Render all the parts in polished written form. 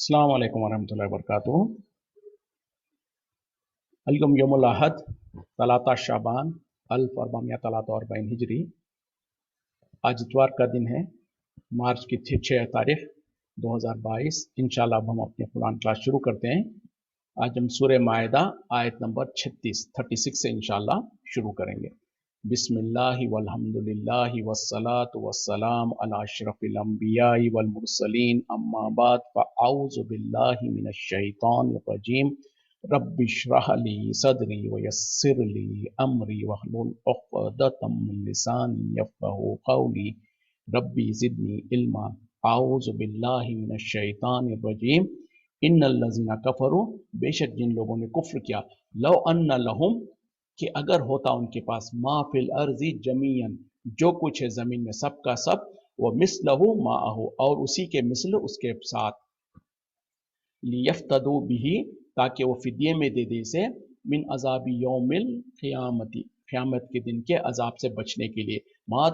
अस्सलाम वालेकुम वरहमतुल्लाहि वबरकातुहू। अलयम यौमुल अहद तलाता शाबान अल्फ अरबामिया तलाता और बैन हिजरी। आज इतवार का दिन है, मार्च की 6 तारीख 2022। इंशाल्लाह अब हम अपनी कुरान क्लास शुरू करते हैं। आज हम सूरह मायदा आयत नंबर 36 से इंशाल्लाह शुरू करेंगे। बिस्मिल्लाहि वल्हम्दुलिल्लाहि वस्सलातु वस्सलाम अला अशरफिल अंबियाई वल मुरसलीन अम्मा बाद फअऊज़ु बिल्लाहि मिनश शैतानिर रजीम। रब्बि इश्रह ली सदरी वयस्सिर ली अमरी वहलुल उक़दतम मिन लिसानी यफ़क़हू क़ौली रब्बी ज़िदनी इल्मा। अऊज़ु बिल्लाहि मिनश शैतानिर रजीम। इन्नल्लज़ीना कफ़रू, बेशक जिन लोगों ने कुफ्र किया, लौ अन्ना लहुम, कि अगर होता उनके पास, मा फिल अर्ज़ी जमीयन, जो कुछ है ज़मीन में सब का सब, व मिस्लहु माअहु, और उसी के मिस्ल उसके साथ, लियफ्तदू बिही, ताकि वो फिदिये में दे दे इसे, मिन अज़ाबी यौमिल क़ियामती, क़यामत के दिन के अजाब से बचने के लिए। मा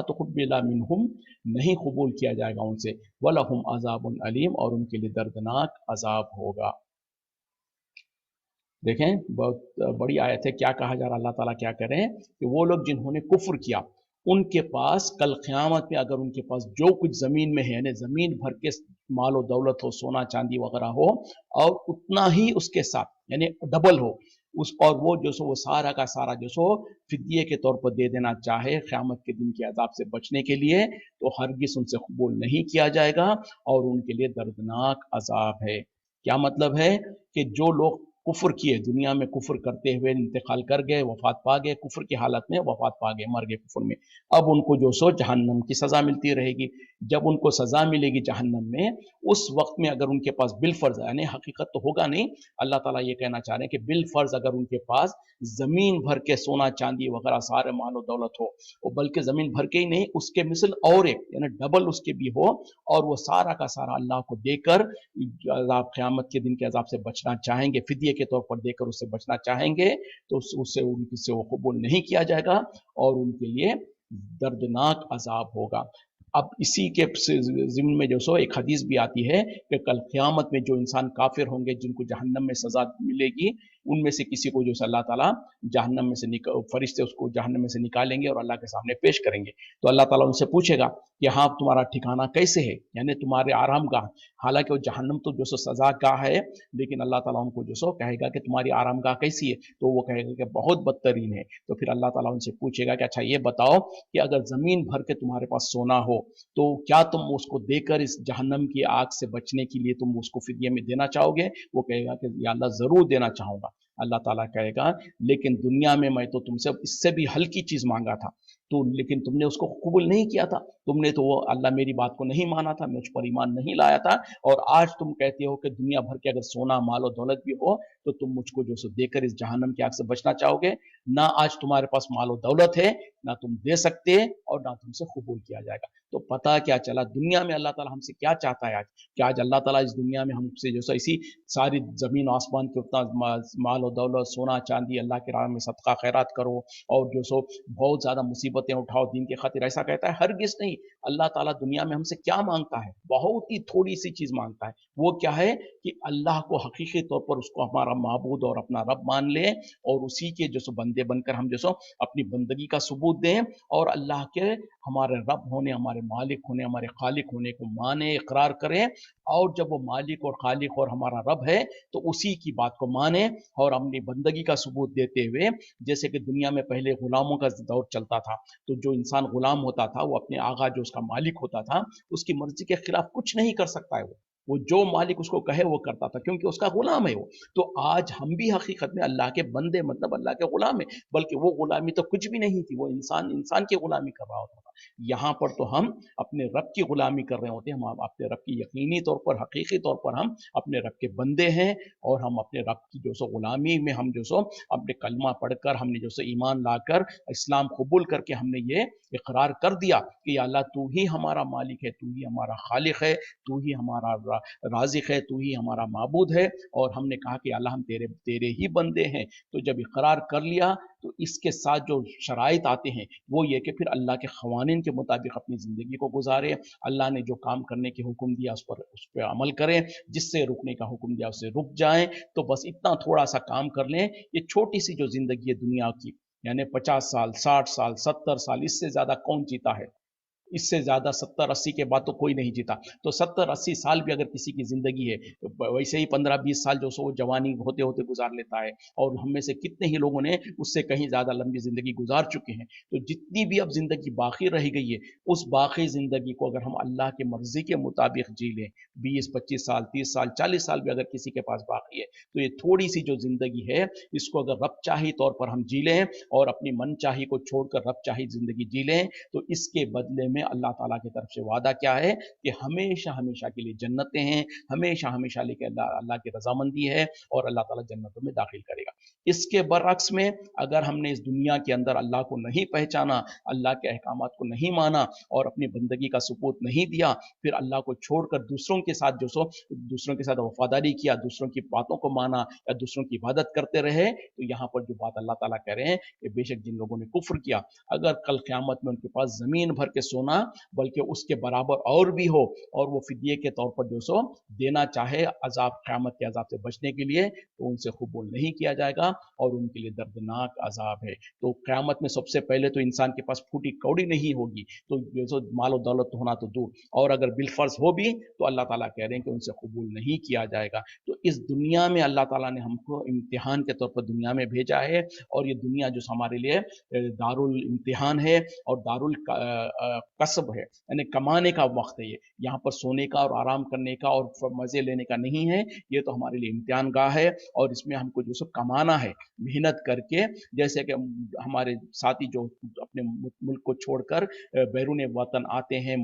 तुक़ब्बिला मिनहुम, नहीं कबूल किया जाएगा उनसे, वलहुम अज़ाबुन अलीम, और उनके लिए दर्दनाक अजाब होगा। देखें, बहुत बड़ी आयत है। क्या कहा जा रहा, अल्लाह ताला क्या करें कि वो लोग जिन्होंने कुफ्र किया, उनके पास कल क़यामत में अगर उनके पास जो कुछ ज़मीन में है, यानी ज़मीन भर के माल और दौलत हो, सोना चांदी वगैरह हो, और उतना ही उसके साथ यानी डबल हो उस, और वो जो सो वो सारा का सारा जो सो फिदिये के तौर पर दे देना चाहे क़यामत के दिन के अजाब से बचने के लिए, तो हरगिज़ उनसे कबूल नहीं किया जाएगा, और उनके लिए दर्दनाक अजाब है। क्या मतलब है कि जो लोग कुफ्र किए, दुनिया में कुफ्र करते हुए इंतकाल कर गए, वफात पा गए, कुफ्र की हालत में वफात पा गए, मर गए कुफ्र में, अब उनको जो सो जहन्नम की सज़ा मिलती रहेगी। जब उनको सज़ा मिलेगी जहन्नम में, उस वक्त में अगर उनके पास बिलफर्ज, यानी हकीकत तो होगा नहीं, अल्लाह ताला ये कहना चाह रहे हैं कि बिलफर्ज अगर उनके पास ज़मीन भर के सोना चांदी वगैरह सारे मालो दौलत हो, और बल्कि ज़मीन भर के ही नहीं, उसके मिसल और एक यानी डबल उसके भी हो, और वो सारा का सारा अल्लाह को देकर अजाब, क़यामत के दिन के अजाब से बचना चाहेंगे, फिदिये के तौर पर देकर उससे बचना चाहेंगे, तो उससे उनसे वो कबूल नहीं किया जाएगा, और उनके लिए दर्दनाक अजाब होगा। अब इसी के ज़िम्न में जो सो एक हदीस भी आती है कि कल क़यामत में जो इंसान काफिर होंगे, जिनको जहन्नम में सज़ा मिलेगी, उनमें से किसी को जो अल्लाह ताला जहन्नम में से फरिश्ते उसको जहन्नम में से निकालेंगे और अल्लाह के सामने पेश करेंगे। तो अल्लाह ताला उनसे पूछेगा कि हाँ, तुम्हारा ठिकाना कैसे है, यानी तुम्हारे आरामगाह। हालांकि वो जहन्नम तो जो सो सज़ा का है, लेकिन अल्लाह ताला उनको जो सो कहेगा कि तुम्हारी आरामगाह कैसी है, तो वो कहेगा कि बहुत बदतरीन है। तो फिर अल्लाह ताला उनसे पूछेगा कि अच्छा ये बताओ कि अगर ज़मीन भर के तुम्हारे पास सोना हो, तो क्या तुम उसको देकर इस जहन्नम की आग से बचने के लिए तुम उसको फिदिये में देना चाहोगे? वो कहेगा कि या अल्लाह ज़रूर देना चाहूँगा। अल्लाह ताला कहेगा, लेकिन दुनिया में मैं तो तुमसे इससे भी हल्की चीज़ मांगा था, तो लेकिन तुमने उसको कबूल नहीं किया था, तुमने तो वो अल्लाह मेरी बात को नहीं माना था, मुझ पर ईमान नहीं लाया था, और आज तुम कहते हो कि दुनिया भर के अगर सोना माल और दौलत भी हो, तो तुम मुझको जो सो देकर इस जहन्नम की आग से बचना चाहोगे। ना आज तुम्हारे पास माल और दौलत है, ना तुम दे सकते, और ना तुमसे कबूल किया जाएगा। तो पता क्या चला, दुनिया में अल्लाह ताला हमसे क्या चाहता है आज, कि आज अल्लाह ताला इस दुनिया में हमसे जो सो इसी सारी ज़मीन आसमान के उतना माल और दौलत, सोना चांदी, अल्लाह के राह में सदका खैरात करो, और जो सो बहुत ज़्यादा मुसीबतें उठाओ दीन के खातिर, ऐसा कहता है? हरगिज़ नहीं। अल्लाह ताला दुनिया में हमसे क्या मांगता है? बहुत ही थोड़ी सी चीज़ मांगता है। वो क्या है कि अल्लाह को हकीकी तौर पर उसको हमारा माबूद और अपना रब मान लें, और उसी के जो सो बंदे बनकर हम जो सो अपनी बंदगी का सबूत दें, और अल्लाह के हमारे रब होने, हमारे मालिक होने, हमारे खालिक होने को माने, इकरार करें, और जब वो मालिक और खालिक और हमारा रब है, तो उसी की बात को माने, और अपनी बंदगी का सबूत देते हुए, जैसे कि दुनिया में पहले गुलामों का दौर चलता था, तो जो इंसान गुलाम होता था, वो अपने आगा जो उसका मालिक होता था, उसकी मर्जी के खिलाफ कुछ नहीं कर सकता है। वो जो मालिक उसको कहे वो करता था, क्योंकि उसका गुलाम है वो। तो आज हम भी हकीकत में अल्लाह के बंदे, मतलब अल्लाह के गुलाम है, बल्कि वो गुलामी तो कुछ भी नहीं थी, वो इंसान इंसान की गुलामी कर रहा होता था। यहाँ पर तो हम अपने रब की गुलामी कर रहे होते हैं। हम अपने रब की यकीनी तौर पर, हकीकी तौर पर हम अपने रब के बंदे हैं, और हम अपने रब की जो सो गुलामी में हम जो सो अपने कलमा पढ़कर, हमने जो सो ईमान लाकर, इस्लाम कबूल करके हमने ये इकरार कर दिया कि या अल्लाह तू ही हमारा मालिक है, तू ही हमारा खालिक है, तू ही हमारा رازق ہے، تو ہی ہمارا معبود ہے، اور ہم نے کہا کہ اللہ ہم تیرے ہی بندے ہیں۔ تو جب اقرار کر لیا تو اس کے ساتھ جو شرائط آتے ہیں وہ یہ کہ پھر اللہ کے قوانین کے مطابق اپنی زندگی کو گزارے، اللہ نے جو کام کرنے کے حکم دیا اس پہ عمل کریں، جس سے رکنے کا حکم دیا اس سے رک جائیں۔ تو بس اتنا تھوڑا سا کام کر لیں، یہ چھوٹی سی جو زندگی ہے دنیا کی، یعنی 50 سال، 60 سال، 70 سال، اس سے زیادہ کون جیتا ہے؟ اس سے زیادہ 70 80 کے بعد تو کوئی نہیں جیتا۔ تو 70 80 سال بھی اگر کسی کی زندگی ہے، ویسے ہی 15 20 سال جو سو وہ جوانی ہوتے ہوتے گزار لیتا ہے، اور ہم میں سے کتنے ہی لوگوں نے اس سے کہیں زیادہ لمبی زندگی گزار چکے ہیں۔ تو جتنی بھی اب زندگی باقی رہ گئی ہے، اس باقی زندگی کو اگر ہم اللہ کے مرضی کے مطابق جی لیں، 20 25 سال، 30 سال، 40 سال بھی اگر کسی کے پاس باقی ہے، تو یہ تھوڑی سی جو زندگی ہے اس کو اگر رب چاہی طور پر ہم جی لیں اور اپنی من چاہی کو چھوڑ کر رب چاہی زندگی جی لیں، تو اس کے بدلے میں اللہ تعالیٰ کی طرف سے وعدہ کیا ہے کہ ہمیشہ ہمیشہ کے لیے جنتیں ہیں، ہمیشہ ہمیشہ لے کے اللہ کی رضامندی ہے، اور اللہ تعالیٰ جنتوں میں داخل کرے گا۔ اس کے برعکس میں اگر ہم نے اس دنیا کے اندر اللہ کو نہیں پہچانا، اللہ کے احکامات کو نہیں مانا اور اپنی بندگی کا ثبوت نہیں دیا، پھر اللہ کو چھوڑ کر دوسروں کے ساتھ دوسروں کے ساتھ وفاداری کیا، دوسروں کی باتوں کو مانا یا دوسروں کی عبادت کرتے رہے، تو یہاں پر جو بات اللہ تعالیٰ کہہ رہے ہیں کہ بے شک جن لوگوں نے کفر کیا، اگر کل قیامت میں ان کے پاس زمین بھر کے سونا بلکہ اس کے برابر اور بھی ہو، اور وہ فدیے کے طور پر جو سو دینا چاہے قیامت کے عذاب سے بچنے کے لیے، تو ان سے قبول نہیں کیا جائے گا، اور ان کے لیے دردناک عذاب ہے۔ تو قیامت میں سب سے پہلے تو انسان کے پاس پھوٹی کوڑی نہیں ہوگی، تو جو سو مال و دولت ہونا تو دور، اور اگر بالفرض ہو بھی تو اللہ تعالیٰ کہہ رہے ہیں کہ ان سے قبول نہیں کیا جائے گا۔ تو اس دنیا میں اللہ تعالیٰ نے ہم کو امتحان کے طور پر دنیا میں بھیجا ہے، اور یہ دنیا جو ہمارے لیے دار الامتحان ہے اور دار الکسب ہے، یعنی کمانے کا وقت ہے۔ یہاں پر سونے کا اور آرام کرنے کا اور مزے لینے کا نہیں ہے، یہ تو ہمارے لیے امتحان گاہ ہے، اور اس میں ہم کو جو سب کمانا ہے محنت کر کے، جیسے کہ ہمارے ساتھی جو اپنے ملک کو چھوڑ کر بیرون وطن آتے ہیں،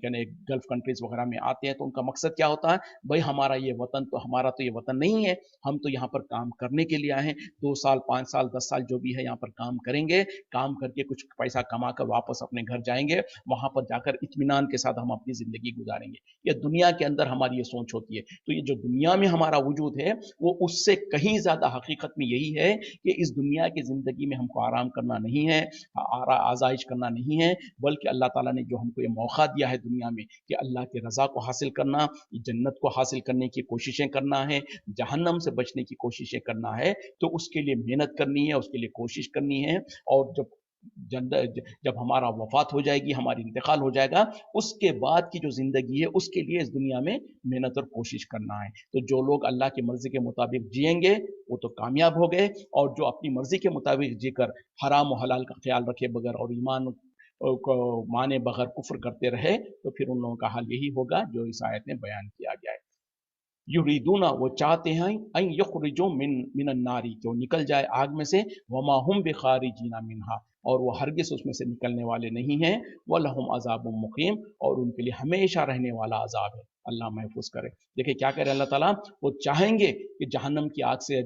یعنی گلف کنٹریز وغیرہ میں آتے ہیں، تو ان کا مقصد کیا ہوتا ہے؟ بھائی ہمارا یہ وطن نہیں ہے، ہم تو یہاں پر کام کرنے کے لیے آئے ہیں، 2 سال 5 سال 10 سال جو بھی ہے یہاں پر کام کریں گے، کام کر کے کچھ پیسہ کما کر واپس اپنے گھر جائیں گے، وہاں پر جا کر اطمینان کے ساتھ ہم اپنی زندگی گزاریں گے۔ یہ دنیا کے اندر ہماری یہ سوچ ہوتی ہے۔ تو یہ جو دنیا میں ہمارا وجود ہے وہ اس سے کہیں زیادہ حقیقت میں یہی ہے کہ اس دنیا کی زندگی میں ہم کو آرام کرنا نہیں ہے، آزائش کرنا نہیں ہے، بلکہ اللہ تعالیٰ نے جو ہم کو یہ موقع دیا ہے دنیا میں کہ اللہ کی رضا کو حاصل کرنا، جنت کو حاصل کرنے کی کوششیں کرنا ہے، جہنم سے بچنے کی کوششیں کرنا ہے، تو اس کے لیے محنت کرنی ہے، اس کے لیے کوشش کرنی ہے، اور جب ہمارا وفات ہو جائے گی، ہماری انتقال ہو جائے گا، اس کے بعد کی جو زندگی ہے اس کے لیے اس دنیا میں محنت اور کوشش کرنا ہے۔ تو جو لوگ اللہ کی مرضی کے مطابق جئیں گے وہ تو کامیاب ہو گئے، اور جو اپنی مرضی کے مطابق جی کر حرام و حلال کا خیال رکھے بغیر اور ایمان کو مانے بغیر کفر کرتے رہے، تو پھر ان لوگوں کا حال یہی ہوگا جو اس آیت میں بیان کیا گیا ہے۔ یریدون، وہ چاہتے ہیں، ان یخرجوا من الناری، کہ وہ نکل جائے آگ میں سے، وما هم بخارجین منہا، اور وہ ہرگز اس میں سے نکلنے والے نہیں ہیں، وَلَهُمْ عَذَابٌ مُقِيمٌ، اور ان کے لیے ہمیشہ رہنے والا عذاب ہے۔ اللہ محفوظ کرے۔ دیکھیں کیا کہہ رہے اللہ تعالیٰ، وہ چاہیں گے کہ جہنم کی آگ سے،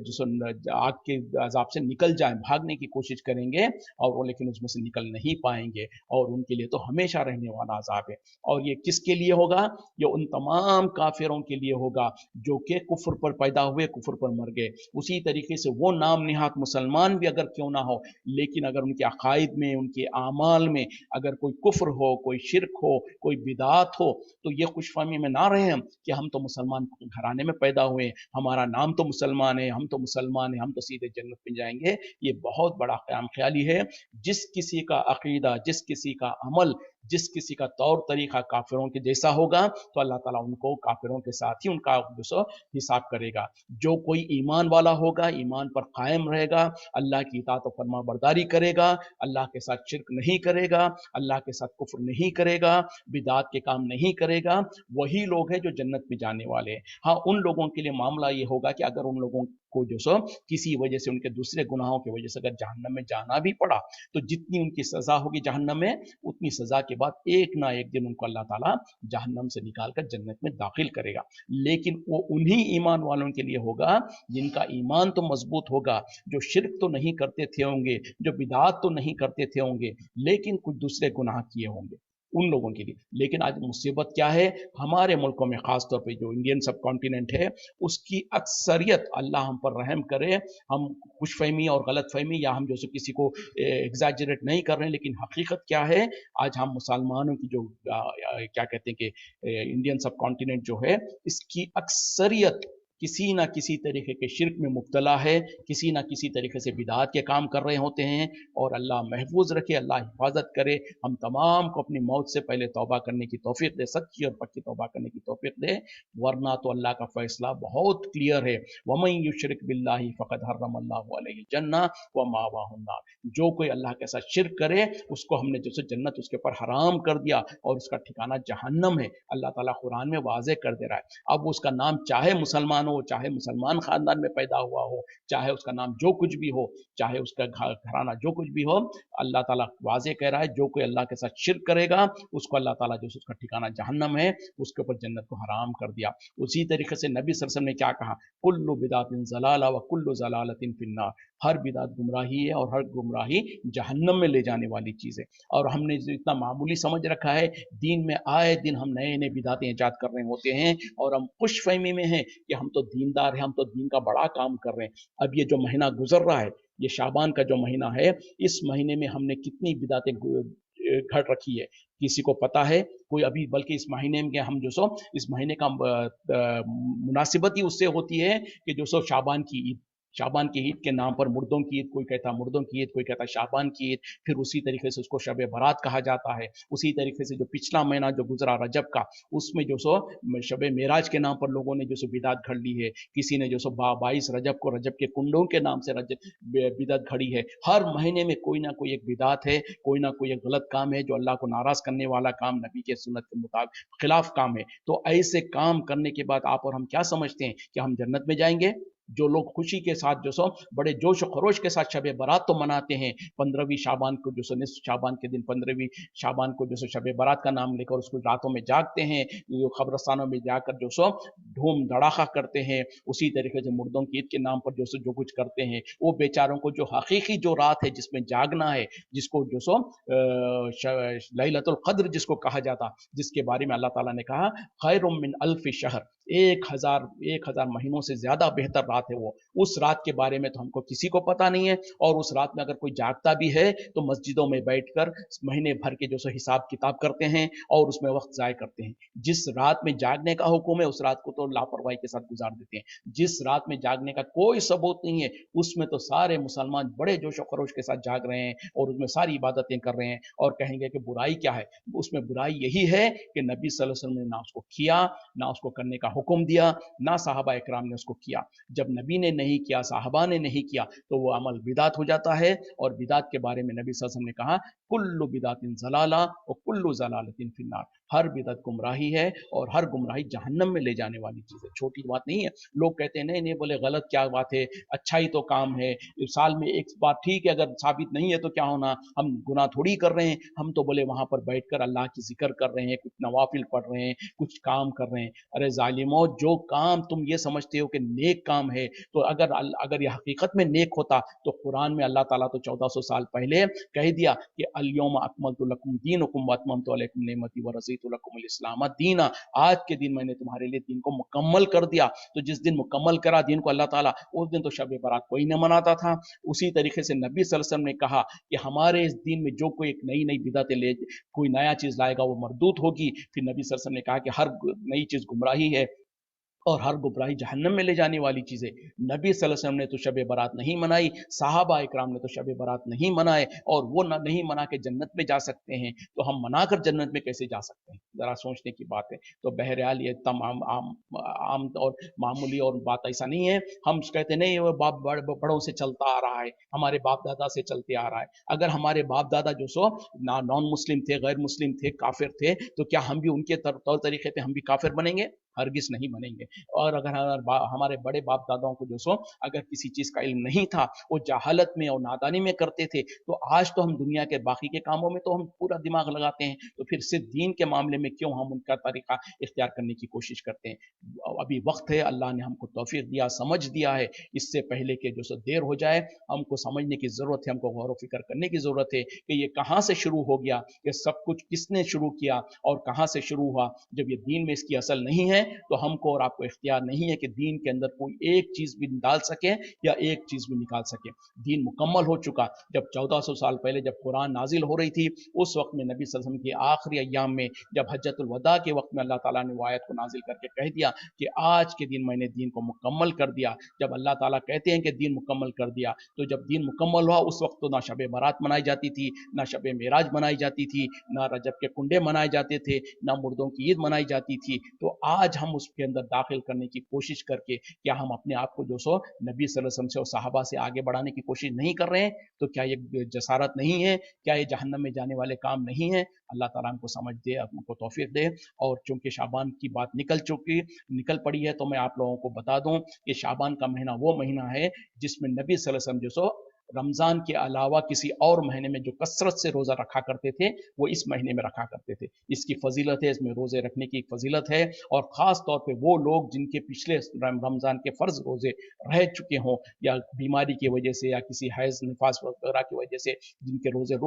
آگ کے عذاب سے نکل جائیں، بھاگنے کی کوشش کریں گے، اور وہ لیکن اس میں سے نکل نہیں پائیں گے، اور ان کے لیے تو ہمیشہ رہنے والا عذاب ہے۔ اور یہ کس کے لیے ہوگا؟ یہ ان تمام کافروں کے لیے ہوگا جو کہ کفر پر پیدا ہوئے، کفر پر مر گئے۔ اسی طریقے سے وہ نام نہاد مسلمان بھی اگر کیوں نہ ہو، لیکن اگر ان کے عقائد میں، ان کے اعمال میں اگر کوئی کفر ہو، کوئی شرک ہو، کوئی بدعات ہو، تو یہ خوش فہمی میں نہ رہے ہم کہ ہم تو مسلمان گھرانے میں پیدا ہوئے ہیں، ہمارا نام تو مسلمان ہے، ہم تو مسلمان ہیں، ہم تو سیدھے جنت میں جائیں گے۔ یہ بہت بڑا خیام خیالی ہے۔ جس کسی کا عقیدہ، جس کسی کا عمل، جس کسی کا طور طریقہ کافروں کے جیسا ہوگا، تو اللہ تعالیٰ ان کو کافروں کے ساتھ ہی ان کا حساب کرے گا۔ جو کوئی ایمان والا ہوگا، ایمان پر قائم رہے گا، اللہ کی اطاعت و فرما برداری کرے گا، اللہ کے ساتھ شرک نہیں کرے گا، اللہ کے ساتھ کفر نہیں کرے گا، بدعات کے کام نہیں کرے گا، وہی لوگ ہیں جو جنت میں جانے والے ہیں۔ ہاں، ان لوگوں کے لیے معاملہ یہ ہوگا کہ اگر ان لوگوں کو جو سو کسی وجہ سے، ان کے دوسرے گناہوں کی وجہ سے اگر جہنم میں جانا بھی پڑا، تو جتنی ان کی سزا ہوگی جہنم میں، اتنی سزا کے بعد ایک نہ ایک دن ان کو اللہ تعالیٰ جہنم سے نکال کر جنت میں داخل کرے گا۔ لیکن وہ انہی ایمان والوں کے لیے ہوگا جن کا ایمان تو مضبوط ہوگا، جو شرک تو نہیں کرتے تھے ہوں گے، جو بدعات تو نہیں کرتے تھے ہوں گے، لیکن کچھ دوسرے گناہ کیے ہوں گے۔ उन लोगों के लिए। लेकिन आज मुसीबत क्या है, हमारे मुल्कों में ख़ास तौर पे जो इंडियन सब कॉन्टिनेंट है, उसकी अक्सरियत, अल्लाह हम पर रहम करे, हम खुशफहमी और गलतफहमी या हम जैसे किसी को एग्जैजरेट नहीं कर रहे हैं, लेकिन हकीकत क्या है, आज हम मुसलमानों की जो क्या कहते हैं कि इंडियन सब कॉन्टिनेंट जो है, इसकी अक्सरियत किसी ना किसी तरीके के शिर्क में मुब्तला है, किसी ना किसी तरीके से बिदात के काम कर रहे होते हैं। और अल्लाह महफूज रखे, अल्लाह हिफाजत करे, हम तमाम को अपनी मौत से पहले तौबा करने की तौफीक दे, सच्ची और पक्की तौबा करने की तौफीक दे, वरना तो अल्लाह का फैसला बहुत क्लियर है। वमन युशरिक बिल्लाहि फ़क़द हर्रमल्लाहु अलैहिल जन्नह व मावाहुन नार, जो कोई अल्लाह के साथ शिर्क करे उसको हमने जैसे जन्नत उसके ऊपर हराम कर दिया और उसका ठिकाना जहन्नम है। अल्लाह ताला कुरान में वाज़ेह कर दे रहा है। अब उसका नाम चाहे मुसलमान हो, चाहे मुसलमान खानदान में पैदा हुआ हो, चाहे उसका नाम जो कुछ भी हो, चाहे उसका घराना जो कुछ भी हो, अल्लाह ताला वाज़ेह कह रहा है, जो कोई अल्लाह के साथ शिर्क करेगा उसको अल्लाह ताला जो उसका ठिकाना जहन्नम है, उसके ऊपर जन्नत को हराम कर दिया। उसी तरीके से नबी सल्लल्लाहु अलैहि वसल्लम ने क्या कहा, कुल्लु बिदातिन ज़लाला व कुल्लु ज़लालतिन फिन्नार, हर बिदात गुमराही है और हर गुमराही जहन्नम में ले जाने वाली चीज़ है। और हमने इतना मामूली समझ रखा है, दीन में आए दिन हम नए नए बिदातें ईजाद कर रहे होते हैं और हम खुश फहमी में हैं कि हम तो दीनदार हैं, हम तो दीन का बड़ा काम कर रहे हैं। अब ये जो महीना गुजर रहा है, ये शाबान का जो महीना है, इस महीने में हमने कितनी बिदातें घट रखी है, किसी को पता है? कोई अभी, बल्कि इस महीने में हम जो सो इस महीने का मुनासिबत ही उससे होती है कि जो सो शाबान की ईद, शाबान की ईद के नाम पर मुर्दों की ईद, कोई कहता मुर्दों की ईद, कोई कहता शाबान की ईद, फिर उसी तरीके से उसको शब बारात कहा जाता है। उसी तरीके से जो पिछला महीना जो गुजरा रजब का, उसमें जो सो शब मेराज के नाम पर लोगों ने जो सो बिदात घड़ ली है। किसी ने जो सो 22 रजब को रजब के कुंडों के नाम से बिदात घड़ी है। हर महीने में कोई ना कोई एक बिदात है, कोई ना कोई एक गलत काम है जो अल्लाह को नाराज करने वाला काम, नबी के सुन्नत के मुताबिक खिलाफ काम है। तो ऐसे काम करने के बाद आप और हम क्या समझते हैं कि हम जन्नत में जाएंगे? जो लोग खुशी के साथ जो सो बड़े जोश और खरोश के साथ शब बारात तो मनाते हैं, 15वीं शाबान को जो सो निस्फ शाबान के दिन 15वीं शाबान को जो सो शब बारात का नाम लेकर उसको रातों में जागते हैं, खबरस्तानों में जाकर जो सो धूम धड़ाका करते हैं। उसी तरीके से मुर्दों की ईद के नाम पर जो सो जो कुछ करते हैं, वो बेचारों को जो हकीकी जो रात है जिसमें जागना है, जिसको जो सो लैलतुल क़द्र जिसको कहा जाता, जिसके बारे में अल्लाह ताला ने कहा खैरुम मिन अल्फ़ि शहर, 1000 महीनों से ज्यादा बेहतर रात है वो। उस रात के बारे में तो हमको किसी को पता नहीं है, और उस रात में अगर कोई जागता भी है तो मस्जिदों में बैठकर महीने भर के जो सो हिसाब किताब करते हैं और उसमें वक्त ज़ाय करते हैं। जिस रात में जागने का हुक्म है उस रात को तो लापरवाही के साथ गुजार देते हैं। जिस रात में जागने का कोई सबूत नहीं है उसमें तो सारे मुसलमान बड़े जोश और खरोश के साथ जाग रहे हैं और उसमें सारी इबादतें कर रहे हैं और कहेंगे कि बुराई क्या है। उसमें बुराई यही है कि नबी सल्लल्लाहु अलैहि वसल्लम ने ना उसको किया, ना उसको करने का हुक्म दिया, ना साहबा इकराम ने उसको किया। जब नबी ने नहीं किया, साहबा ने नहीं किया, तो वो अमल बिदात हो जाता है। और बिदात के बारे में नबी सल्लल्लाहु अलैहि वसल्लम ने कहा कुल्लु बिदातिन ज़लाला और कुल्लु ज़लालतिन फिन्नार, हर बिदअत गुमराही है और हर गुमराही जहन्नम में ले जाने वाली चीज़ है। छोटी बात नहीं है। लोग कहते हैं नहीं नहीं, बोले गलत क्या बात है, अच्छा ही तो काम है, साल में एक बार ठीक है, अगर साबित नहीं है तो क्या होना, हम गुनाह थोड़ी कर रहे हैं। हम तो बोले वहां पर बैठकर अल्लाह की जिक्र कर रहे हैं, कुछ नवाफिल पढ़ रहे हैं, कुछ काम कर रहे हैं। अरे जालिमो, जो काम तुम ये समझते हो कि नेक काम है, तो अगर ये हकीकत में नेक होता तो कुरान में अल्लाह ताला तो 1400 साल पहले कह दिया कि अल-यौमा अकमलतु लकुम दीनकुम व अतममतु अलैकुम निअमती व रज़ीतु लकुमुल इस्लाम दीना, आज के दिन मैंने तुम्हारे लिए दीन को मुकम्मल कर दिया। तो जिस दिन मुकम्मल करा दीन को अल्लाह ताला, उस दिन तो शब बारात कोई न मनाता था। उसी तरीके से नबी सल्लल्लाहु अलैहि वसल्लम ने कहा कि हमारे इस दीन में जो कोई एक नई नई बिदअतें ले, कोई नया चीज लाएगा वो मरदूत होगी। फिर नबी सल्लल्लाहु अलैहि वसल्लम ने कहा कि हर नई चीज गुमराही है और हर गुमराही जहन्नम में ले जाने वाली चीज़ है। नबी सल्लल्लाहु अलैहि वसल्लम ने तो शब बारात नहीं मनाई, साहबा इकराम ने तो शब बारात नहीं मनाए, और वो नहीं मना के जन्नत में जा सकते हैं, तो हम मनाकर जन्नत में कैसे जा सकते हैं? ज़रा सोचने की बात है। तो बहरहाल ये तमाम आम और मामूली और बात ऐसा नहीं है। हम कहते नहीं वो बाप बड़ों से चलता आ रहा है, हमारे बाप दादा से चलते आ रहा है। अगर हमारे बाप दादा जो सो नॉन मुस्लिम थे, गैर मुस्लिम थे, काफिर थे, तो क्या हम भी उनके तौर तरीके पे हम भी काफिर बनेंगे? हरगिज नहीं बनेंगे। और अगर हमारे बड़े बाप दादाओं को जो सो अगर किसी चीज का इल्म नहीं था, वो जहालत में और नादानी में करते थे, तो आज तो हम दुनिया के बाकी के कामों में तो हम पूरा दिमाग लगाते हैं, तो फिर सिर्फ दीन के मामले में क्यों हम उनका तरीका इख्तियार करने की कोशिश करते हैं। अभी वक्त है, अल्लाह ने हमको तौफीक दिया, समझ दिया है, इससे पहले कि जो सो देर हो जाए। हमको समझने की ज़रूरत है, हमको गौर व फिक्र करने की ज़रूरत है कि ये कहाँ से शुरू हो गया, ये सब कुछ किसने शुरू किया और कहाँ से शुरू हुआ। जब ये दीन में इसकी असल नहीं है तो हमको और आपको इख्तियार नहीं है कि दीन के अंदर कोई एक चीज़ भी डाल सके या एक चीज़ भी निकाल सके। दीन मुकम्मल हो चुका। जब 1400 साल पहले जब कुरान नाजिल हो रही थी, उस वक्त में नबी सल्लल्लाहु अलैहि वसल्लम के आखिरी अय्याम में जब हज्जतुल वदा के वक्त में अल्लाह ताला ने वो आयत को नाजिल करके कह दिया कि आज के दिन मैंने दीन को मुकम्मल कर दिया। जब अल्लाह ताला कहते हैं कि दीन मुकम्मल कर दिया, तो जब दीन मुकम्मल हुआ उस वक्त तो ना शब बारात मनाई जाती थी, ना शब मेराज मनाई जाती थी, ना रजब के कुंडे मनाए जाते थे, ना मुर्दों की ईद मनाई जाती थी। तो आज हम उसके अंदर दाखिल करने की कोशिश करके क्या हम अपने आप को जो सो नबी सल्लल्लाहु अलैहि वसल्लम से और सहाबा से आगे बढ़ाने की कोशिश नहीं कर रहे हैं? तो क्या ये जसारत नहीं है? क्या ये जहन्नम में जाने वाले काम नहीं है? अल्लाह ताला हमको समझ दे, हमको तौफीक दे। और चूंकि शाबान की बात निकल पड़ी है, तो मैं आप लोगों को बता दूं कि शाबान का महीना वो महीना है जिसमें नबी सल्लल्लाहु अलैहि वसल्लम जो सो रमज़ान के अलावा किसी और महीने में जो कसरत से रोज़ा रखा करते थे, वो इस महीने में रखा करते थे। इसकी फजीलत है, इसमें रोज़े रखने की एक फजीलत है। और ख़ास तौर पे वो लोग जिनके पिछले रमज़ान के फ़र्ज़ रोज़े रह चुके हों, या बीमारी की वजह से या किसी हैज़ निफास वगैरह की वजह से जिनके रोज़े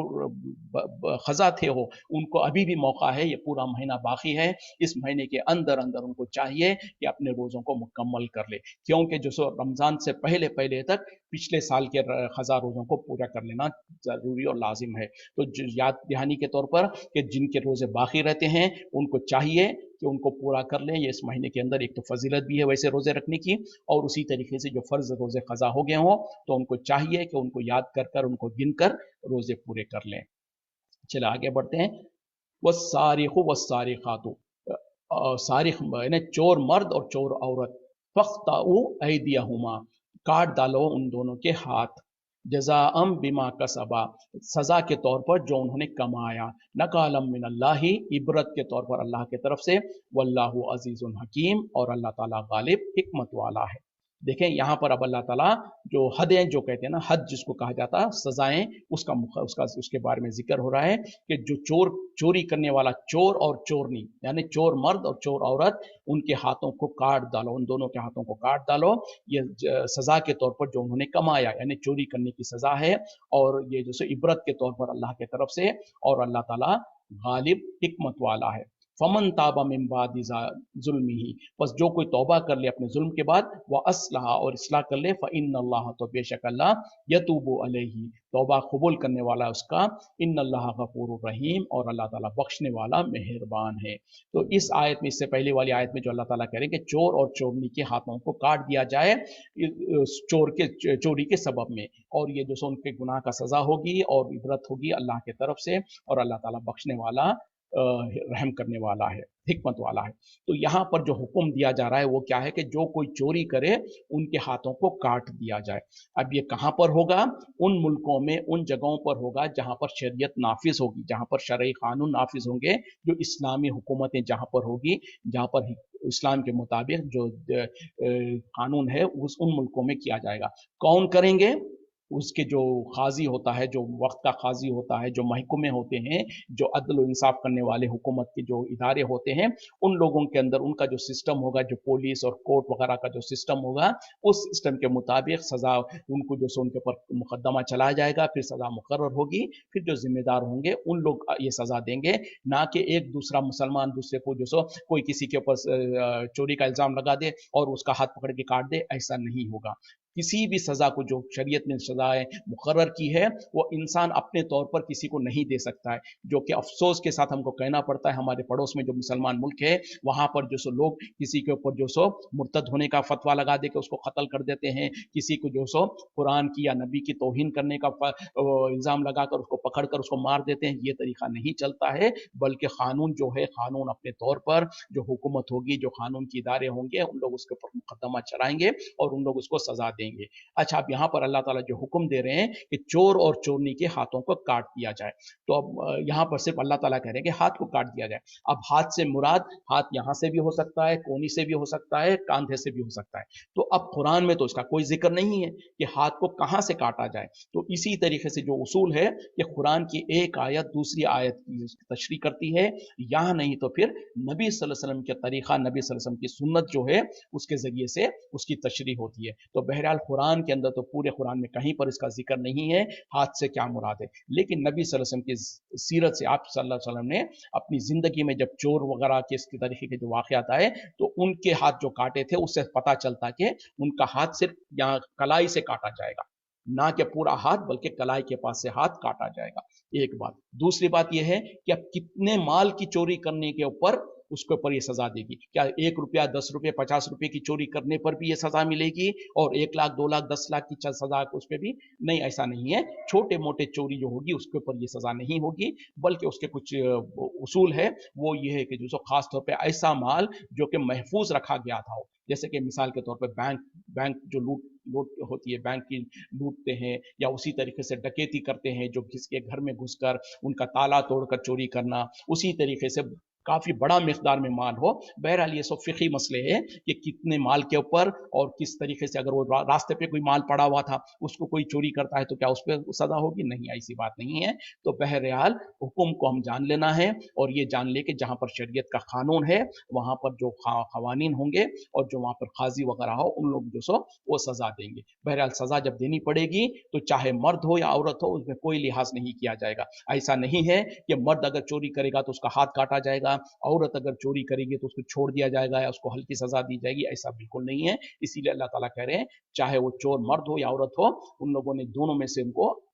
ख़ज़ा थे हो, उनको अभी भी मौका है, ये पूरा महीना बाकी है। इस महीने के अंदर अंदर उनको चाहिए कि अपने रोज़ों को मुकम्मल कर ले, क्योंकि जो सो रमज़ान से पहले पहले तक पिछले साल के ख़ज़ा रोज़ों को पूरा कर लेना ज़रूरी और लाजिम है। तो याद दहानी के तौर पर कि जिनके रोज़े बाकी रहते हैं उनको चाहिए कि उनको पूरा कर लें। ये इस महीने के अंदर एक तो फजीलत भी है वैसे रोज़े रखने की, और उसी तरीके से जो फ़र्ज़ रोज़े क़ज़ा हो गए हों तो उनको चाहिए कि उनको याद कर कर, उनको गिन कर रोज़े पूरे कर लें। चलो आगे बढ़ते हैं। वस्सारिखु वस्सारिखातु, सारिख यानी चोर मर्द और चोर औरत, फ़ख्तउ ऐदियहुमा, काट डालो उन दोनों के हाथ, जज़ाअम बिमा कसबा, सज़ा के तौर पर जो उन्होंने कमाया, नकालम मिनल्लाहि, इबरत के तौर पर अल्लाह की तरफ से, वल्लाहु अज़ीज़ुन हकीम, और अल्लाह ताला गालिब हिकमत वाला है। देखें यहाँ पर अब अल्लाह ताला जो हदें, जो कहते हैं ना हद जिसको कहा जाता है, सजाएं, उसके बारे में जिक्र हो रहा है कि जो चोरी करने वाला चोर और चोरनी, यानी चोर मर्द और चोर औरत, उनके हाथों को काट डालो, उन दोनों के हाथों को काट डालो। ये सजा के तौर पर जो उन्होंने कमाया, यानी चोरी करने की सजा है, और ये जो इबरत के तौर पर अल्लाह की तरफ से, और अल्लाह ताला गालिब हिकमत वाला है। फमन ताबा मिन बादि जुल्मिही, बस जो कोई तौबा कर ले अपने जुल्म के बाद, व अस्लहा, और इस्लाह कर ले, फ़इन्नल्लाह, तो बेशक अल्लाह, यतूबु अलैहि, तौबा कबूल करने वाला उसका, इन्नल्लाह गफूरुर रहीम, और अल्लाह ताला बख्शने वाला मेहरबान है। तो इस आयत में, इससे पहले वाली आयत में जो अल्लाह ताला कह रहे हैं कि चोर और चोरनी के हाथों को काट दिया जाए चोरी के सबब में, और ये जो उनके गुनाह का सजा होगी और इबरत होगी अल्लाह की तरफ से, और अल्लाह ताला बख्शने वाला, रहम करने वाला है, हिकमत वाला है। तो यहाँ पर जो हुक्म दिया जा रहा है वो क्या है कि जो कोई चोरी करे उनके हाथों को काट दिया जाए। अब ये कहाँ पर होगा? उन मुल्कों में, उन जगहों पर होगा जहाँ पर शरीयत नाफिज होगी, जहाँ पर शरई कानून नाफिज होंगे, जो इस्लामी हुकूमतें जहाँ पर होगी, जहाँ पर इस्लाम के मुताबिक जो कानून है उन मुल्कों में किया जाएगा। कौन करेंगे? उसके जो काजी होता है, जो वक्त का काजी होता है, जो महकमे होते हैं, जो अदल इंसाफ करने वाले हुकूमत के जो इदारे होते हैं, उन लोगों के अंदर उनका जो सिस्टम होगा, जो पुलिस और कोर्ट वगैरह का जो सिस्टम होगा, उस सिस्टम के मुताबिक सज़ा उनको जो सो उनके ऊपर मुकदमा चलाया जाएगा, फिर सज़ा मुकर्रर होगी, फिर जो जिम्मेदार होंगे उन लोग ये सज़ा देंगे। ना कि एक दूसरा मुसलमान दूसरे को जो सो कोई किसी के ऊपर चोरी का इल्ज़ाम लगा दे और उसका हाथ पकड़ के काट दे, ऐसा नहीं होगा। किसी भी सज़ा को जो शरीयत ने सज़ाएँ मुकर्रर की है, वो इंसान अपने तौर पर किसी को नहीं दे सकता है, जो कि अफ़सोस के साथ हमको कहना पड़ता है। हमारे पड़ोस में जो मुसलमान मुल्क है, वहाँ पर जो सो लोग किसी के ऊपर जो सो मुर्तद होने का फतवा लगा दे के उसको कत्ल कर देते हैं, किसी को जो सो कुरान की या नबी की तौहीन करने का इल्ज़ाम लगाकर उसको पकड़ कर उसको मार देते हैं। ये तरीका नहीं चलता है, बल्कि कानून जो है, कानून अपने तौर पर जो हुकूमत होगी, जो कानून के इदारे होंगे, उन लोग उसके ऊपर मुकदमा चलाएंगे और उन लोग उसको सज़ा देंगे। دیں گے. اچھا اب یہاں پر اللہ تعالیٰ جو حکم دے رہے ہیں کہ چور اور چورنی کے ہاتھوں کو کاٹ دیا جائے, تو اب یہاں پر صرف اللہ تعالیٰ کہہ رہے ہیں کہ ہاتھ کو کاٹ دیا جائے. اب ہاتھ سے مراد ہاتھ یہاں سے بھی ہو سکتا ہے, کونی سے بھی ہو سکتا ہے, کاندھے سے بھی ہو سکتا ہے. تو اب قرآن میں تو اس کا کوئی ذکر نہیں ہے کہ ہاتھ کو کہاں سے کاٹا جائے. تو اسی طریقے سے جو اصول ہے کہ قرآن کی ایک آیت دوسری آیت کی تشریح کرتی ہے, یہاں نہیں تو پھر نبی صلی اللہ علیہ وسلم کے طریقہ, نبی صلی اللہ علیہ وسلم کی سنت جو ہے اس کے ذریعے سے اس کی تشریح ہوتی ہے. تو بہرحال قرآن کے اندر تو پورے قرآن میں کہیں پر اس کا ذکر نہیں ہے ہاتھ سے کیا مراد ہے, لیکن نبی صلی اللہ علیہ وسلم کی سیرت سے, آپ صلی اللہ علیہ وسلم نے اپنی زندگی میں جب چور وغیرہ کے اس طریقے کے جو واقعات آئے تو ان کے ہاتھ جو کاٹے تھے اس سے پتہ چلتا کہ ان کا ہاتھ صرف یہاں کلائی سے کاٹا جائے گا, نہ کہ پورا ہاتھ بلکہ کلائی کے پاس سے ہاتھ کاٹا جائے گا. ایک بات. دوسری بات یہ ہے کہ اب کتنے مال کی چوری کرنے کے اوپر اس کے اوپر یہ سزا دے گی. کیا 1 روپیہ 10 روپے 50 روپے کی چوری کرنے پر بھی یہ سزا ملے گی اور 1 لاکھ 2 لاکھ 10 لاکھ کی سزا اس پہ بھی نہیں؟ ایسا نہیں ہے. چھوٹے موٹے چوری جو ہوگی اس کے اوپر یہ سزا نہیں ہوگی, بلکہ اس کے کچھ اصول ہے. وہ یہ ہے کہ جو خاص طور پہ ایسا مال جو کہ محفوظ رکھا گیا تھا, جیسے کہ مثال کے طور پہ بینک جو لوٹ ہوتی ہے, بینک کی لوٹتے ہیں, یا اسی طریقے سے ڈکیتی کرتے ہیں جو کسی کے گھر میں گھس کر ان کا تالا توڑ کر چوری کرنا, اسی طریقے سے کافی بڑا مقدار میں مال ہو. بہرحال یہ سب فقہی مسئلے ہیں کہ کتنے مال کے اوپر اور کس طریقے سے, اگر وہ راستے پہ کوئی مال پڑا ہوا تھا اس کو کوئی چوری کرتا ہے تو کیا اس پہ سزا ہوگی؟ نہیں, ایسی بات نہیں ہے. تو بہرحال حکم کو ہم جان لینا ہے, اور یہ جان لے کہ جہاں پر شریعت کا قانون ہے وہاں پر جو قوانین ہوں گے اور جو وہاں پر قاضی وغیرہ ہو ان لوگ جو سو وہ سزا دیں گے. بہرحال سزا جب دینی پڑے گی تو چاہے مرد ہو یا عورت ہو اس میں کوئی لحاظ نہیں کیا جائے گا. ایسا نہیں ہے کہ مرد اگر چوری کرے گا تو اس کا ہاتھ کاٹا جائے گا, عورت اگر چوری کرے گی تو اس کو چھوڑ دیا جائے گا یا اس کو ہلکی سزا دی جائے گی. ایسا بالکل نہیں ہے. اسی لیے اللہ تعالیٰ کہہ رہے ہیں چاہے وہ چور مرد ہو یا عورت ہو, ان لوگوں نے دونوں میں سے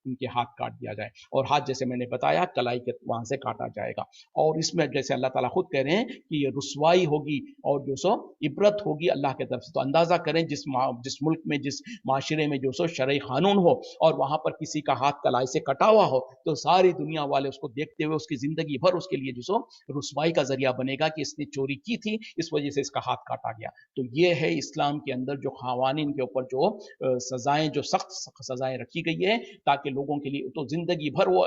ان کے ہاتھ کاٹ دیا جائے, اور ہاتھ جیسے میں نے بتایا کلائی کے وہاں سے کاٹا جائے گا. اور اس میں جیسے اللہ تعالیٰ خود کہہ رہے ہیں کہ یہ رسوائی ہوگی اور جو سو عبرت ہوگی اللہ کی طرف سے. تو اندازہ کریں جس ملک میں, جس معاشرے میں جو سو شرعی قانون ہو اور وہاں پر کسی کا ہاتھ کلائی سے کٹا ہوا ہو, تو ساری دنیا والے اس کو دیکھتے ہوئے اس کی زندگی بھر اس کے لیے جو سو رسوائی کا ذریعہ بنے گا کہ اس نے چوری کی تھی, اس وجہ سے اس کا ہاتھ کاٹا گیا. تو یہ ہے اسلام کے اندر جو قوانین کے اوپر جو سزائیں, جو سخت سزائیں رکھی گئی ہے تاکہ لوگوں کے لیے تو زندگی بھر وہ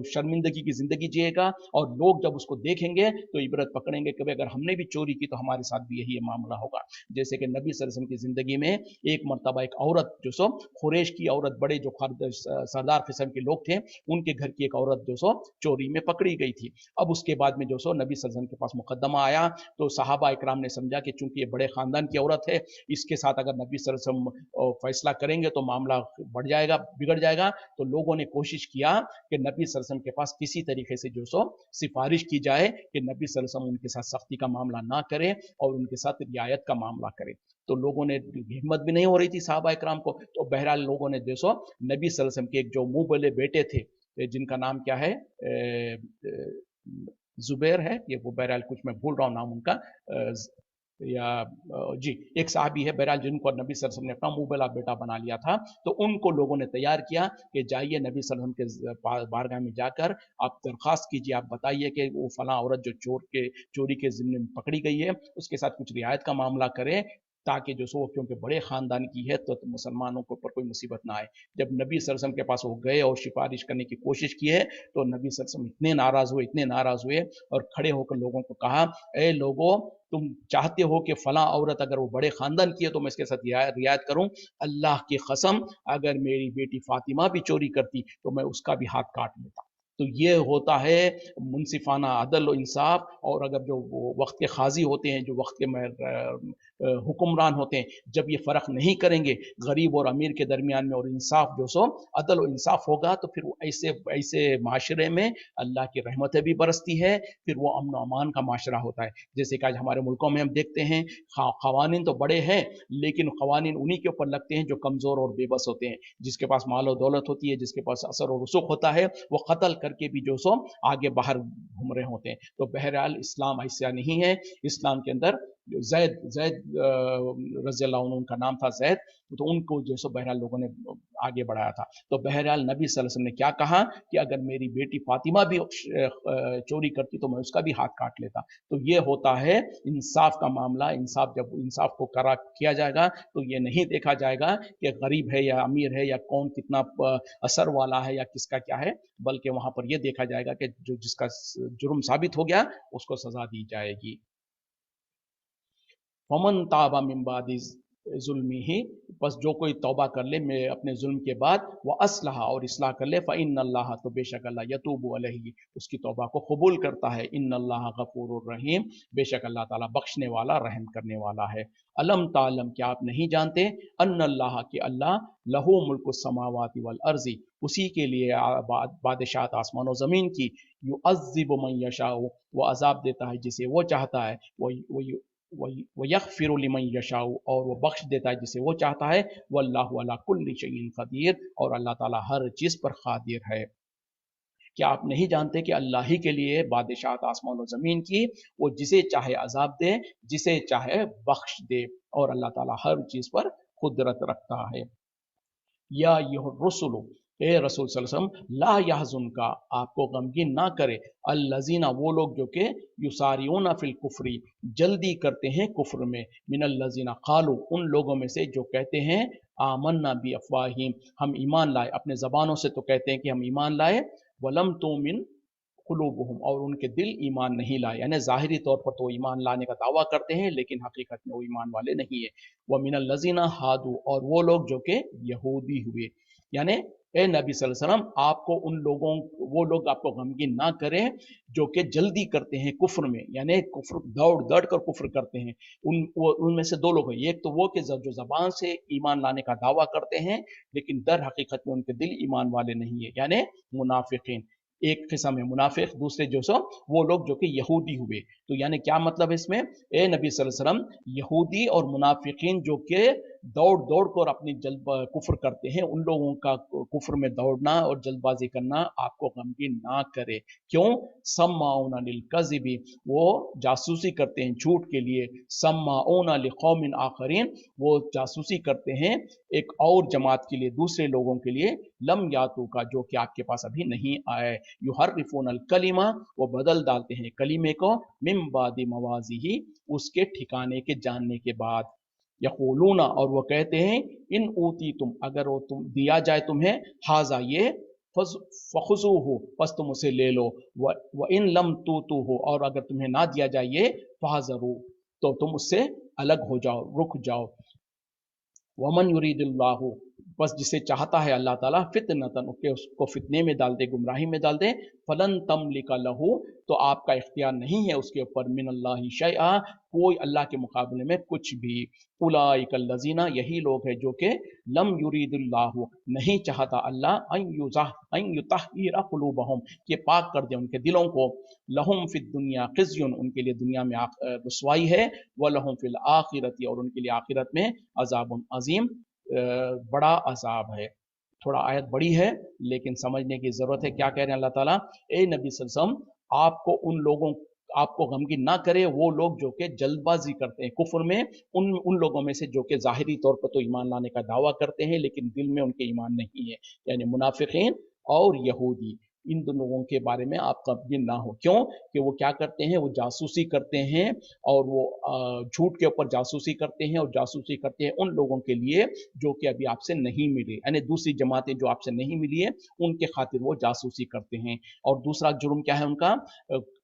شرمندگی کی زندگی جیے گا, اور لوگ جب اس کو دیکھیں گے تو عبرت پکڑیں گے کہ اگر ہم نے بھی چوری کی تو ہمارے ساتھ بھی یہی معاملہ ہوگا. جیسے کہ نبی صلی اللہ علیہ وسلم کی زندگی میں ایک مرتبہ ایک عورت جو سو قریش کی عورت, بڑے جو سردار قسم کے لوگ تھے, ان کے گھر کی ایک عورت جو سو چوری میں پکڑی گئی تھی. اب اس کے بعد میں جو سو نبی صلی اللہ علیہ وسلم کے پاس مقدمہ آیا تو صحابہ اکرام نے سمجھا کہ چونکہ یہ بڑے خاندان کی عورت ہے, اس کے ساتھ اگر نبی صلی اللہ علیہ وسلم فیصلہ کریں گے تو معاملہ بڑھ جائے گا, بگڑ جائے گا. تو لوگوں نے کوشش کیا کہ نبی صلی اللہ علیہ وسلم کے پاس کسی طریقے سے جو سو سفارش کی جائے کہ نبی صلی اللہ علیہ وسلم ان کے ساتھ سختی کا معاملہ نہ کرے اور ان کے ساتھ رعایت کا معاملہ کرے. تو لوگوں نے ہمت بھی نہیں ہو رہی تھی صحابہ اکرام کو. تو بہرحال لوگوں نے جو سو نبی صلی اللہ علیہ وسلم کے ایک جو منہ بولے بیٹے تھے, جن کا نام کیا ہے, زبیر ہے, یہ وہ بہرحال کچھ میں بھول رہا ہوں نام ان کا, یا جی ایک صحابی ہے بہرحال جن کو نبی صلی اللہ علیہ وسلم نے اپنا منہ بولا بیٹا بنا لیا تھا. تو ان کو لوگوں نے تیار کیا کہ جائیے نبی صلی اللہ علیہ وسلم کے بارگاہ میں جا کر آپ درخواست کیجیے, آپ بتائیے کہ وہ فلاں عورت جو چوری کے ضمن میں پکڑی گئی ہے اس کے ساتھ کچھ رعایت کا معاملہ کرے, تاکہ جو سو کیونکہ بڑے خاندان کی ہے تو مسلمانوں کے اوپر کوئی مصیبت نہ آئے. جب نبی صلی اللہ علیہ وسلم کے پاس وہ گئے اور سفارش کرنے کی کوشش کی ہے تو نبی صلی اللہ علیہ وسلم اتنے ناراض ہوئے اور کھڑے ہو کر لوگوں کو کہا, اے لوگوں, تم چاہتے ہو کہ فلاں عورت اگر وہ بڑے خاندان کی ہے تو میں اس کے ساتھ رعایت کروں؟ اللہ کی قسم اگر میری بیٹی فاطمہ بھی چوری کرتی تو میں اس کا بھی ہاتھ کاٹ لیتا. تو یہ ہوتا ہے منصفانہ عدل و انصاف. اور اگر جو وقت کے قاضی ہوتے ہیں, جو وقت کے حکمران ہوتے ہیں, جب یہ فرق نہیں کریں گے غریب اور امیر کے درمیان میں, اور انصاف جو سو عدل و انصاف ہوگا, تو پھر وہ ایسے معاشرے میں اللہ کی رحمتیں بھی برستی ہے, پھر وہ امن و امان کا معاشرہ ہوتا ہے. جیسے کہ آج ہمارے ملکوں میں ہم دیکھتے ہیں قوانین تو بڑے ہیں لیکن قوانین انہی کے اوپر لگتے ہیں جو کمزور اور بے بس ہوتے ہیں. جس کے پاس مال و دولت ہوتی ہے, جس کے پاس اثر و رسوخ ہوتا ہے, وہ قتل کر کے بھی جو سو آگے باہر گھوم رہے ہوتے ہیں. تو بہرحال اسلام ایسا نہیں ہے. اسلام کے اندر जैद जैद रज़ी अल्लाह अन्हु उनका नाम था जैद, तो उनको जो सो बहरहाल लोगों ने आगे बढ़ाया था। तो बहरहाल नबी सल्लल्लाहु अलैहि वसल्लम ने क्या कहा कि अगर मेरी बेटी फातिमा भी चोरी करती तो मैं उसका भी हाथ काट लेता। तो ये होता है इंसाफ का मामला। इंसाफ जब इंसाफ को करा किया जाएगा तो ये नहीं देखा जाएगा कि गरीब है या अमीर है या कौन कितना असर वाला है या किसका क्या है, बल्कि वहां पर यह देखा जाएगा कि जो जिसका जुर्म साबित हो गया उसको सजा दी जाएगी। फमन ताबा मिन बादि जुल्मी ही, बस जो कोई तौबा कर ले मैं अपने जुल्म के बाद, वह असलहा और इस्लाह कर ले, फ़इन्न अल्लाह तो बेशक अल्लाह यतूबु अलैहि उसकी तौबा को कबूल करता है, इन्न अल्लाह गफूरुर रहीम बेशक अल्लाह ताला बख्शने वाला रहम करने वाला है। अलम तालम क्या आप नहीं जानते, अन्न अल्लाह कि अल्लाह लहू मुल्कु समावाति वल अर्ज़ी उसी के लिए बादशाहत आसमान और ज़मीन की, युअज़्ज़िबु मन यशाउ वो अजाब देता है जिसे वो चाहता है, वो यग़फ़िरु लिमन यशाउ और वो बख्श देता है जिसे वो चाहता है, वल्लाहु अला कुल्लि शैइन क़दीर और अल्लाह ताला हर चीज़ पर क़ादिर है। क्या आप नहीं जानते कि अल्लाह ही के लिए बादशाहत आसमान और ज़मीन की, वो जिसे चाहे अजाब दे जिसे चाहे बख्श दे और अल्लाह ताला हर चीज़ पर कुदरत रखता है। या यह रसुल ए रसूल सल्लल्लाहु अलैहि वसल्लम ला यहजुन का आपको गमगीन ना करे अल्लज़ीना वो लोग जो के युसारिऊना फिल कुफ्री जल्दी करते हैं कुफ्र में, मिनल लज़ीना क़ालू उन लोगों में से जो कहते हैं आमन्ना बि अफ़वाहिम हम ईमान लाए, अपने ज़बानों से तो कहते हैं कि हम ईमान लाए, वलम तुमिन कुलूबुहुम और उनके दिल ईमान नहीं लाए, यानी ज़ाहिरी तौर पर तो ईमान लाने का दावा करते हैं लेकिन हकीकत में वो ईमान वाले नहीं है। व मिनल लज़ीना हादू और वो लोग जो के यहूदी हुए, यानी ए नबी सल्लल्लाहु अलैहि वसल्लम आपको उन लोगों वो लोग आपको गमगीन ना करें जो कि जल्दी करते हैं कुफ्र में, यानी कुफ्र दौड़ दौड़ कर कुफ्र करते हैं। उनमें से दो लोग हैं, एक तो वो कि जो ज़बान से ईमान लाने का दावा करते हैं लेकिन दर हकीकत में उनके दिल ईमान वाले नहीं है, यानी मुनाफिकीन। एक किस्म है मुनाफिक, दूसरे जो सो वो लोग जो कि यहूदी हुए। तो यानी क्या मतलब है इसमें, ए नबी सल्लल्लाहु अलैहि वसल्लम यहूदी और मुनाफिकीन जो कि दौड़ दौड़ कर अपनी जल्द कुफ्र करते हैं, उन लोगों का कुफ्र में दौड़ना और जल्दबाजी करना आपको गमगीन ना करे। क्यों, सम्माउना लिल कज़िबी वो जासूसी करते हैं झूठ के लिए, सम्माउना लिकौमिन आखरीन वो जासूसी करते हैं एक और जमात के लिए, दूसरे लोगों के लिए, लम यातू का जो कि आपके पास अभी नहीं आए, युहर्रिफून अल कलिमा वो बदल डालते हैं कलीमे को, मिम बादि मवाज़िही उसके ठिकाने के जानने के बाद, यक़ूलूना और वो कहते हैं इन ऊती तुम अगर वो तुम दिया जाए तुम्हें, हाजा ये फ़ख़ुज़ू हो बस तुम उसे ले लो, व इन लम तू हो और अगर तुम्हें ना दिया जाए ये फ़ाज़रू तो तुम उससे अलग हो जाओ, रुक जाओ। वमन युरीदिल्लाहु बस जिसे चाहता है अल्लाह ताला फितनतन उसको फितने में डाल दे, गुमराही में डाल दे, फलन तमलिका लहू तो आपका इख्तियार नहीं है उसके ऊपर, मिनल्लाहि शैआ कोई अल्लाह के मुकाबले में कुछ भी। उलाइकल लज़ीना यही लोग हैं जो कि लम युरीदिल्लाहु नहीं चाहता अल्लाह अन युतहिरा कुलूबहुम कि पाक कर दे उनके दिलों को, लहुम फिद दुनिया खिज़्युन उनके लिए दुनिया में रुसवाई है, व लहुम फिल आखिरती और उनके लिए आखिरत में अज़ाबुन अज़ीम बड़ा अजाब है। थोड़ा आयत बड़ी है लेकिन समझने की जरूरत है। क्या कह रहे हैं अल्लाह ताला, ए नबी सल्लल्लाहु अलैहि वसल्लम आपको उन लोगों आपको गमगीन ना करे वो लोग जो कि जल्दबाजी करते हैं कुफर में, उन लोगों में से जो कि जाहिरी तौर पर तो ईमान लाने का दावा करते हैं लेकिन दिल में उनके ईमान नहीं है, यानी मुनाफिकीन और यहूदी, इन दोनों लोगों के बारे में आप गमगीन ना हो। क्यों कि वो क्या करते हैं, वो जासूसी करते हैं और वो झूठ के ऊपर जासूसी करते हैं और जासूसी करते हैं उन लोगों के लिए जो कि अभी आपसे नहीं मिले, यानी दूसरी जमातें जो आपसे नहीं मिली है उनके खातिर वो जासूसी करते हैं। और दूसरा जुर्म क्या है उनका,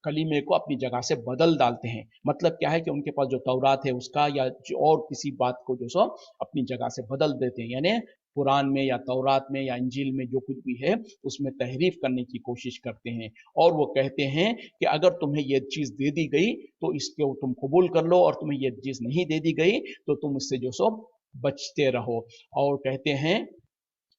कलीमे को अपनी जगह से बदल डालते हैं। मतलब क्या है कि उनके पास जो तौरात है उसका या और किसी बात को जो सो अपनी जगह से बदल देते हैं, यानी कुरान में या तौरात में या इंजील में जो कुछ भी है उसमें तहरीफ करने की कोशिश करते हैं। और वो कहते हैं कि अगर तुम्हें ये चीज़ दे दी गई तो इसके तुम कबूल कर लो और तुम्हें ये चीज़ नहीं दे दी गई तो तुम इससे जो सो बचते रहो। और कहते हैं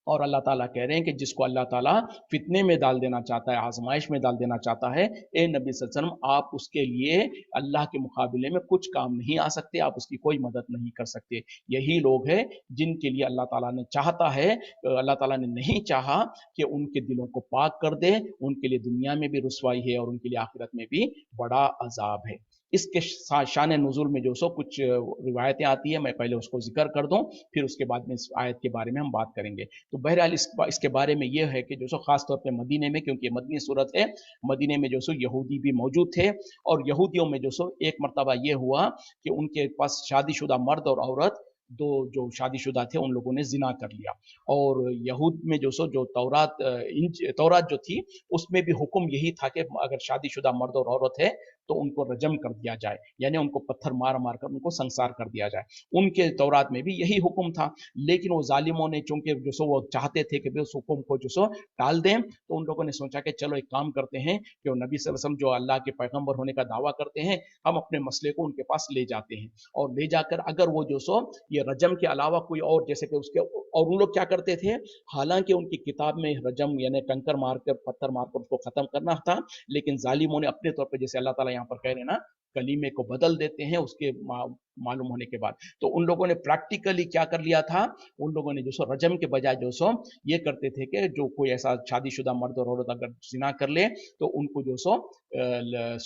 और अल्लाह ताला कह रहे हैं कि जिसको अल्लाह ताला फितने में डाल देना चाहता है, आजमाइश में डाल देना चाहता है, ए नबी सल्लल्लाहु अलैहि वसल्लम आप उसके लिए अल्लाह के मुकाबले में कुछ काम नहीं आ सकते, आप उसकी कोई मदद नहीं कर सकते। यही लोग हैं जिनके लिए अल्लाह ताला ने चाहता है, अल्लाह ताला ने नहीं चाहा कि उनके दिलों को पाक कर दे, उनके लिए दुनिया में भी रुसवाई है और उनके लिए आखिरत में भी बड़ा अजाब है। इसके शान नुज़ुल में जो सो कुछ रिवायतें आती है, मैं पहले उसको जिक्र कर दूं, फिर उसके बाद में इस आयत के बारे में हम बात करेंगे। तो बहरहाल इसके बारे में ये है कि जो सो ख़ास तौर पे मदीने में, क्योंकि ये मदनी सूरत है, मदीने में जो सो यहूदी भी मौजूद थे, और यहूदियों में जो सो एक मरतबा ये हुआ कि उनके पास शादीशुदा मर्द और औरत दो जो शादीशुदा थे उन लोगों ने जिना कर लिया। और यहूद में जो सो जो तौरात जो थी उसमें भी हुक्म यही था कि अगर शादीशुदा मर्द और औरत है तो उनको रजम कर दिया जाए, यानी उनको पत्थर मार मार कर उनको संसार कर दिया जाए। उनके तौरात में भी यही हुक्म था, लेकिन वो जालिमों ने चूंकि जो सो वो चाहते थे कि उस हुक्म को जो सो टाल दें, तो उन लोगों ने सोचा कि चलो एक काम करते हैं कि नबी सल्लल्लाहु अलैहि वसल्लम जो अल्लाह के पैगंबर होने का दावा करते हैं, हम अपने मसले को उनके पास ले जाते हैं, और ले जाकर अगर वो जो सो ये रजम के अलावा कोई और जैसे कि उसके, और उन लोग क्या करते थे, हालांकि उनकी किताब में रजम यानी कंकर मारकर पत्थर मारकर उसको खत्म करना था, लेकिन जालिमों ने अपने तौर पर, जैसे अल्लाह ताला यहाँ पर कह रहे हैं ना, कलीमे को बदल देते हैं उसके मालूम होने के बाद, तो उन लोगों ने प्रैक्टिकली क्या कर लिया था, उन लोगों ने जो सो रजम के बजाय जो सो ये करते थे कि जो कोई ऐसा शादीशुदा मर्द और औरत अगर जिना कर ले तो उनको जो सो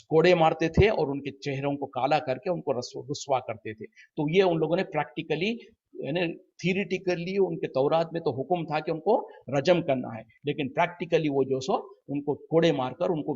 कोड़े मारते थे और उनके चेहरों को काला करके उनको रुस्वा करते थे। तो ये उन लोगों ने प्रैक्टिकली यानी थियरिटिकली उनके तौरात में तो हुक्म था कि उनको रजम करना है, लेकिन प्रैक्टिकली वो जो सो उनको कोड़े मारकर उनको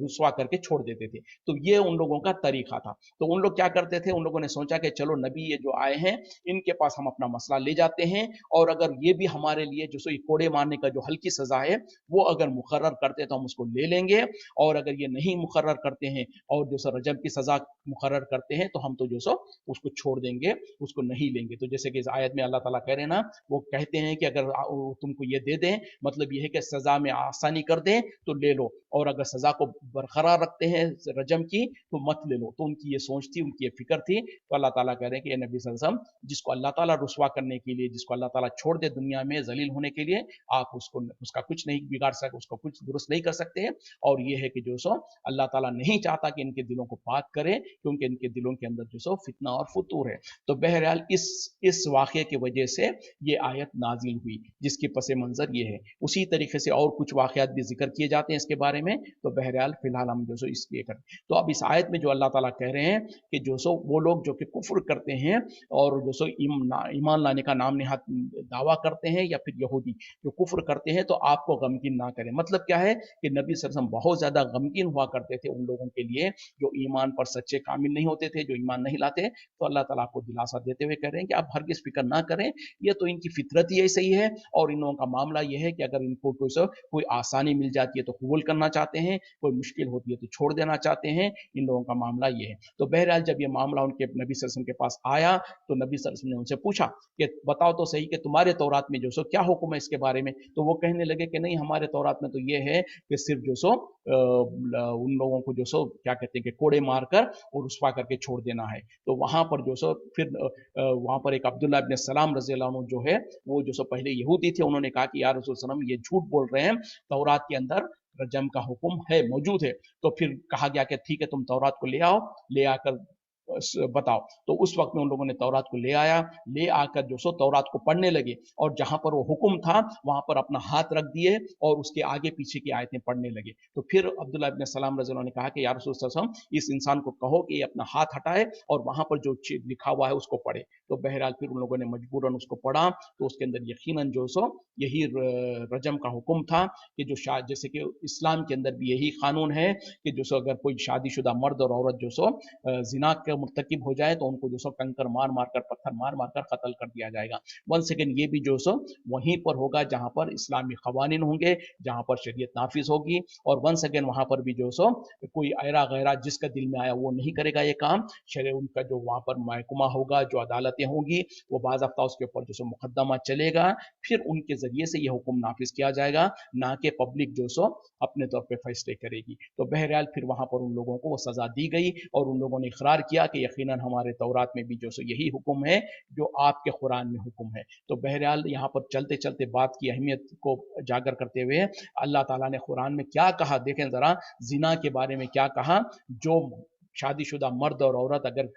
रुस्वा करके छोड़ देते थे। तो ये उन लोगों का तरीका था। तो उन लोग क्या करते थे, उन लोगों ने सोचा कि चलो नबी ये जो आए हैं इनके पास हम अपना मसला ले जाते हैं, और अगर ये भी हमारे लिए जो सो ये कोड़े मारने का जो हल्की सजा है वो अगर मुकर्रर करते तो हम उसको ले लेंगे, और अगर ये नहीं मुकर्रर करते हैं और जो सो रजम की सजा मुकर्रर करते हैं तो हम तो जो सो उसको छोड़ देंगे, उसको नहीं लेंगे। तो जैसे कि इस आयत में अल्लाह ताला कह रहे हैं ना, वो कहते हैं कि अगर तुमको ये दे दें, मतलब ये है कि सजा में आसानी कर दें तो ले लो, और अगर सजा को बरकरार रखते हैं रजम की तो मत ले लो। तो उनकी ये सोच थी, उनकी ये फिक्र थी। तो अल्लाह ताला कह रहे हैं कि ये नबी सल्लल्लाहु अलैहि वसल्लम, जिसको अल्लाह ताला रुस्वा करने के लिए, जिसको अल्लाह ताला छोड़ दे दुनिया में जलील होने के लिए, आप उसको उसका कुछ नहीं बिगाड़ सकते, उसको कुछ दुरुस्त नहीं कर सकते हैं। और ये है कि जो सो अल्लाह ताला नहीं चाहता कि इनके दिलों को पाक करे, क्योंकि इनके दिलों के अंदर जो सो फितना और फतूर है। तो बहरहाल इस वाक़े की वजह से ये आयत नाजिल हुई, जिसके पसे मंजर ये है। उसी तरीके से और कुछ वाक़यात भी जिक्र किए जाते हैं इसके बारे में, तो बहरहाल फिलहाल हम जो सो इसलिए करें। तो अब इस आयत में जो अल्लाह ताला कह रहे हैं कि जो सो वो लोग जो कि कुफ्र करते हैं और जो सो ईमान लाने का नाम निहात दावा करते हैं, या फिर यहूदी जो कुफ्र करते हैं, तो आपको गमगीन ना करें। मतलब क्या है कि नबी सल्लल्लाहु अलैहि वसल्लम बहुत ज़्यादा गमगीन हुआ करते थे उन लोगों के लिए जो ईमान पर सच्चे कामिल नहीं होते थे, जो ईमान नहीं लाते। तो अल्लाह ताला आपको दिलासा देते हुए कह रहे हैं कि आप हरगिज़ फिक्र ना करें, ये तो इनकी फितरत ही ऐसी है, और इन लोगों का मामला ये है कि अगर इनको कोई आसानी मिल जाती है तो कबूल करना चाहते हैं, कोई मुश्किल होती है तो छोड़ देना चाहते हैं। इन लोगों का मामला ये है। तो बहरहाल जब ये मामला उनके नबी सल्लल्लाहु अलैहि वसल्लम के पास आया तो नबी सल्लल्लाहु अलैहि वसल्लम ने उनसे पूछा कि बताओ तो सही कि तुम्हारे तौरात में जो सो क्या हुक्म है इसके बारे में। तो वो कहने लगे कि नहीं, हमारे तौरात में तो ये है कि सिर्फ जो सो उन लोगों को जो सो क्या कहते हैं कि कोड़े मारकर और रुस्वा करके छोड़ देना है। तो वहां पर जो सो फिर वहां पर एक अब्दुल्लाह इब्न सलाम रज़ी अल्लाह अन्हु जो है वो जो सो पहले यहूदी थे, उन्होंने कहा कि या रसूल सल्लम ये झूठ बोल रहे हैं, तौरात के अंदर रजम का हुक्म है, मौजूद है। तो फिर कहा गया कि ठीक है, तुम तौरात को ले आओ, ले आकर बताओ। तो उस वक्त में उन लोगों ने तौरात को ले आया, ले आकर जो सो तौरात को पढ़ने लगे, और जहां पर वो हुक्म था वहां पर अपना हाथ रख दिए और उसके आगे पीछे की आयतें पढ़ने लगे। तो फिर अब्दुल्लाह इब्न सलाम रज़ी अल्लाह ने कहा कि या रसूल सल्लल्लाहु अलैहि वसल्लम, इस इंसान को कहो कि ये अपना हाथ हटाए और वहां पर जो लिखा हुआ है उसको पढ़े। तो बहरहाल फिर उन लोगों ने मजबूरन उसको पढ़ा, तो उसके अंदर यकीनन जो सो यही रजम का हुक्म था कि जो जैसे कि इस्लाम के अंदर भी यही कानून है कि जो सो अगर कोई शादीशुदा मर्द और औरत जो सो जिना के मुर्तकिब हो जाए तो उनको जो सो कंकर मार मार कर, पत्थर मार मार कर कत्ल कर दिया जाएगा। वन सेकेंड, ये भी जो सो वहीं पर होगा जहां पर इस्लामी कवानीन होंगे, जहां पर शरीयत नाफिज होगी, और वन सेकेंड वहां पर भी जो सो कोई ऐरा गैरा जिसका दिल में आया वो नहीं करेगा ये काम। शरीय उनका जो वहां पर महकमा होगा, जो अदालतें होंगी, वो बाज़ाब्ता उसके ऊपर जो सो मुकदमा चलेगा, फिर उनके जरिए से ये हुक्म नाफिज किया जाएगा, ना कि पब्लिक जो सो अपने तौर पर फैसले करेगी। तो बहरहाल फिर वहां पर उन लोगों को वो सजा दी गई, और उन लोगों ने इकरार किया कि यकीनन हमारे तौरात में भी जो सो यही हुक्म है जो आपके कुरान में हुक्म है। तो बहरहाल यहाँ पर चलते चलते बात की अहमियत को जागर करते हुए अल्लाह ताला ने कुरान में क्या कहा, देखें जरा जिना के बारे में क्या कहा। जो शादीशुदा मर्द और औरत अगर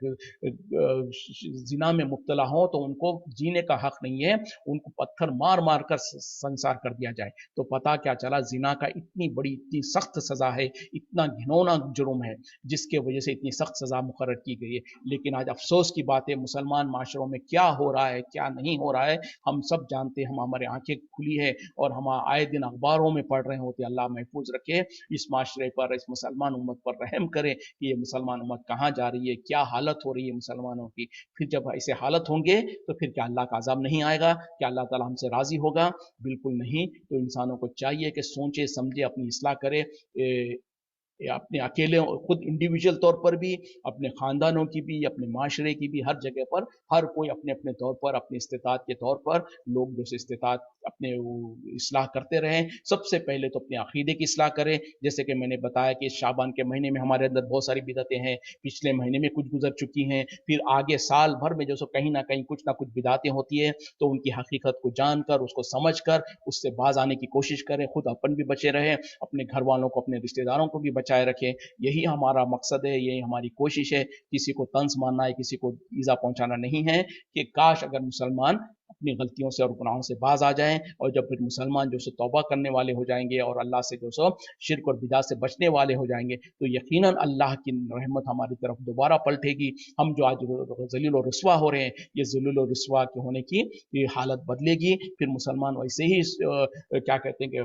जिना में मुब्तला हो तो उनको जीने का हक नहीं है, उनको पत्थर मार मार कर संसार कर दिया जाए। तो पता क्या चला, जिना का इतनी बड़ी, इतनी सख्त सज़ा है, इतना घिनौना जुर्म है, जिसके वजह से इतनी सख्त सज़ा मुकर्रर की गई है। लेकिन आज अफसोस की बात है, मुसलमान माशरों में क्या हो रहा है, क्या नहीं हो रहा है, हम सब जानते हैं, हमारे आंखें खुली है और हम आए दिन अखबारों में पढ़ रहे होते। अल्लाह महफूज रखे इस माशरे पर, इस मुसलमान उम्मत पर रहम करे कि ये मुसलमान उम्मत कहाँ जा रही है, क्या हालत हो रही है मुसलमानों की। फिर जब ऐसे हालत होंगे तो फिर क्या अल्लाह का अज़ाब नहीं आएगा? क्या अल्लाह ताला हमसे राज़ी होगा? बिल्कुल नहीं। तो इंसानों को चाहिए कि सोचे समझे, अपनी इस्लाह करे, अपने अकेले खुद इंडिविजुअल तौर पर भी, अपने ख़ानदानों की भी, अपने माशरे की भी, हर जगह पर हर कोई अपने अपने तौर पर, अपनी इस्तिताअत के तौर पर लोग जो से इस्तिताअत अपने इस्लाह करते रहें। सबसे पहले तो अपने अक़ीदे की इस्लाह करें। जैसे कि मैंने बताया कि शाबान के महीने में हमारे अंदर बहुत सारी बिदअतें हैं, पिछले महीने में कुछ गुजर चुकी हैं, फिर आगे साल भर में जो सो कहीं ना कहीं कुछ ना कुछ बिदअतें होती है, तो उनकी हकीकत को जानकर, उसको समझकर, उससे बाज आने की कोशिश करें। खुद अपन भी बचे रहें, अपने घर वालों को, अपने रिश्तेदारों को भी बचाए रखें। यही हमारा मकसद है, यही हमारी कोशिश है। किसी को तंज मारना है, किसी को ईज़ा पहुंचाना नहीं है। कि काश अगर मुसलमान अपनी गलतियों से और गुनाहों से बाज आ जाएं, और जब फिर मुसलमान जो सो तौबा करने वाले हो जाएंगे और अल्लाह से जो सो शिर्क और बिदअत से बचने वाले हो जाएंगे, तो यकीनन अल्लाह की रहमत हमारी तरफ दोबारा पलटेगी। हम जो आज ज़लील और रुस्वा हो रहे हैं, ये ज़लील और रुस्वा के होने की ये हालत बदलेगी। फिर मुसलमान वैसे ही क्या कहते हैं कि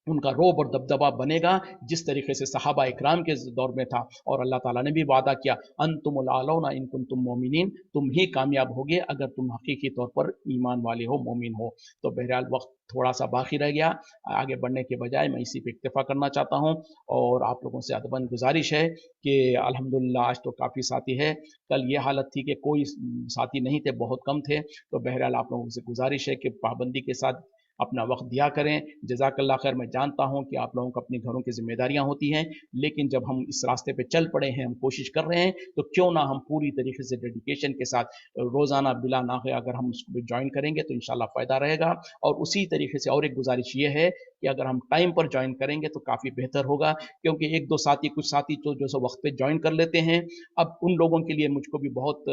उनका रोब और दबदबा बनेगा, जिस तरीके से सहाबा इकराम के दौर में था। और अल्लाह ताला ने भी वादा किया, अंतुमुल आलौना इन कुंतुम मोमिनीन, तुम ही कामयाब होगे अगर तुम हकीकी तौर पर ईमान वाले हो, मोमिन हो। तो बहरहाल वक्त थोड़ा सा बाकी रह गया, आगे बढ़ने के बजाय मैं इसी पे इक्तफा करना चाहता हूँ। और आप लोगों से अदबन गुजारिश है कि अल्हम्दुलिल्लाह आज तो काफ़ी साथी है। कल ये हालत थी कि कोई साथी नहीं थे, बहुत कम थे। तो बहरहाल आप लोगों से गुजारिश है कि पाबंदी के साथ अपना वक्त दिया करें। जज़ाकल्लाह खैर। मैं जानता हूँ कि आप लोगों को अपनी घरों की जिम्मेदारियाँ होती हैं, लेकिन जब हम इस रास्ते पे चल पड़े हैं, हम कोशिश कर रहे हैं, तो क्यों ना हम पूरी तरीके से डेडिकेशन के साथ रोज़ाना बिला नागे अगर हम उसको ज्वाइन करेंगे तो इंशाल्लाह फ़ायदा रहेगा। और उसी तरीके से और एक गुजारिश ये है कि अगर हम टाइम पर ज्वाइन करेंगे तो काफ़ी बेहतर होगा, क्योंकि एक दो साथी, कुछ साथी तो जो सो वक्त पे ज्वाइन कर लेते हैं। अब उन लोगों के लिए मुझको भी बहुत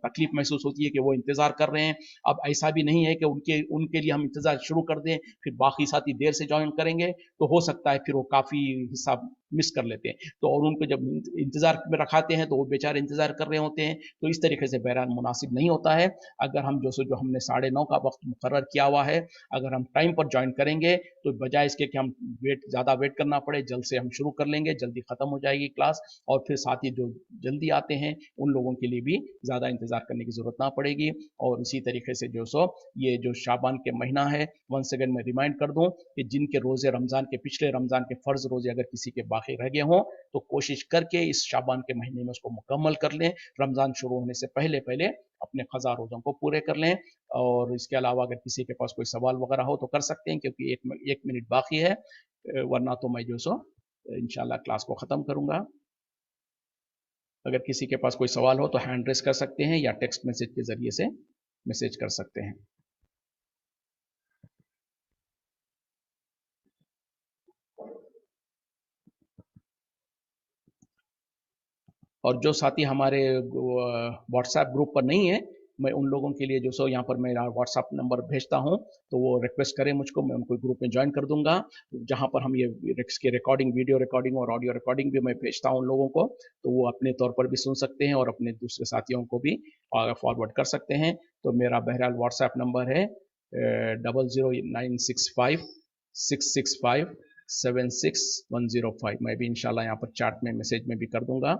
तकलीफ महसूस होती है कि वो इंतज़ार कर रहे हैं। अब ऐसा भी नहीं है कि उनके उनके लिए हम इंतज़ार शुरू कर दें, फिर बाकी साथी देर से ज्वाइन करेंगे, तो हो सकता है फिर वो काफ़ी हिस्सा मिस कर लेते हैं। तो और उनको जब इंतज़ार में रखाते हैं तो वो बेचारे इंतज़ार कर रहे होते हैं। तो इस तरीके से बहरहाल मुनासिब नहीं होता है। अगर हम जो हमने 9:30 का वक्त मुकर्रर किया हुआ है, अगर हम टाइम पर ज्वाइन करेंगे तो बजाय इसके कि हम ज़्यादा वेट करना पड़े, जल्द से हम शुरू कर लेंगे, जल्दी ख़त्म हो जाएगी क्लास। और फिर साथी जो जल्दी आते हैं उन लोगों के लिए भी ज़्यादा इंतज़ार करने की ज़रूरत ना पड़ेगी। और इसी तरीके से ये जो शाबान के महीना है, वंस अगेन मैं रिमाइंड कर दूं कि जिनके रोज़े रमज़ान के, पिछले रमज़ान के फ़र्ज़ रोज़े अगर किसी के बाकी रह गए हों, तो कोशिश करके इस शाबान के महीने में उसको मुकम्मल कर लें। रमज़ान शुरू होने से पहले पहले अपने क़ज़ा रोज़ों को पूरे कर लें। और इसके अलावा अगर किसी के पास कोई सवाल वगैरह हो तो कर सकते हैं, क्योंकि एक मिनट बाकी है, वरना तो मैं इंशाल्लाह क्लास को ख़त्म करूँगा। अगर किसी के पास कोई सवाल हो तो हैंड रेस कर सकते हैं या टेक्स्ट मैसेज के ज़रिए से मैसेज कर सकते हैं। और जो साथी हमारे व्हाट्सएप ग्रुप पर नहीं है, मैं उन लोगों के लिए यहाँ पर मेरा व्हाट्सएप नंबर भेजता हूँ, तो वो रिक्वेस्ट करें मुझको, मैं उनको ग्रुप में ज्वाइन कर दूंगा, जहाँ पर हम ये इसके रिकॉर्डिंग, वीडियो रिकॉर्डिंग और ऑडियो रिकॉर्डिंग भी मैं भेजता हूँ उन लोगों को, तो वो अपने तौर पर भी सुन सकते हैं और अपने दूसरे साथियों को भी फॉरवर्ड कर सकते हैं। तो मेरा बहरहाल व्हाट्सएप नंबर है 0096566576 मैं भी इंशाल्लाह यहाँ पर चार्ट में मैसेज में भी कर दूंगा।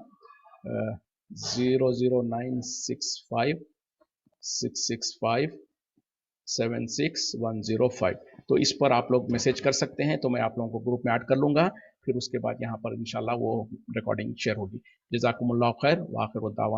0096566576 तो इस पर आप लोग मैसेज कर सकते हैं, तो मैं आप लोगों को ग्रुप में ऐड कर लूँगा। फिर उसके बाद यहाँ पर इंशाल्लाह वो रिकॉर्डिंग शेयर होगी। जज़ाकुमुल्लाह खैर व आखिर दावाना।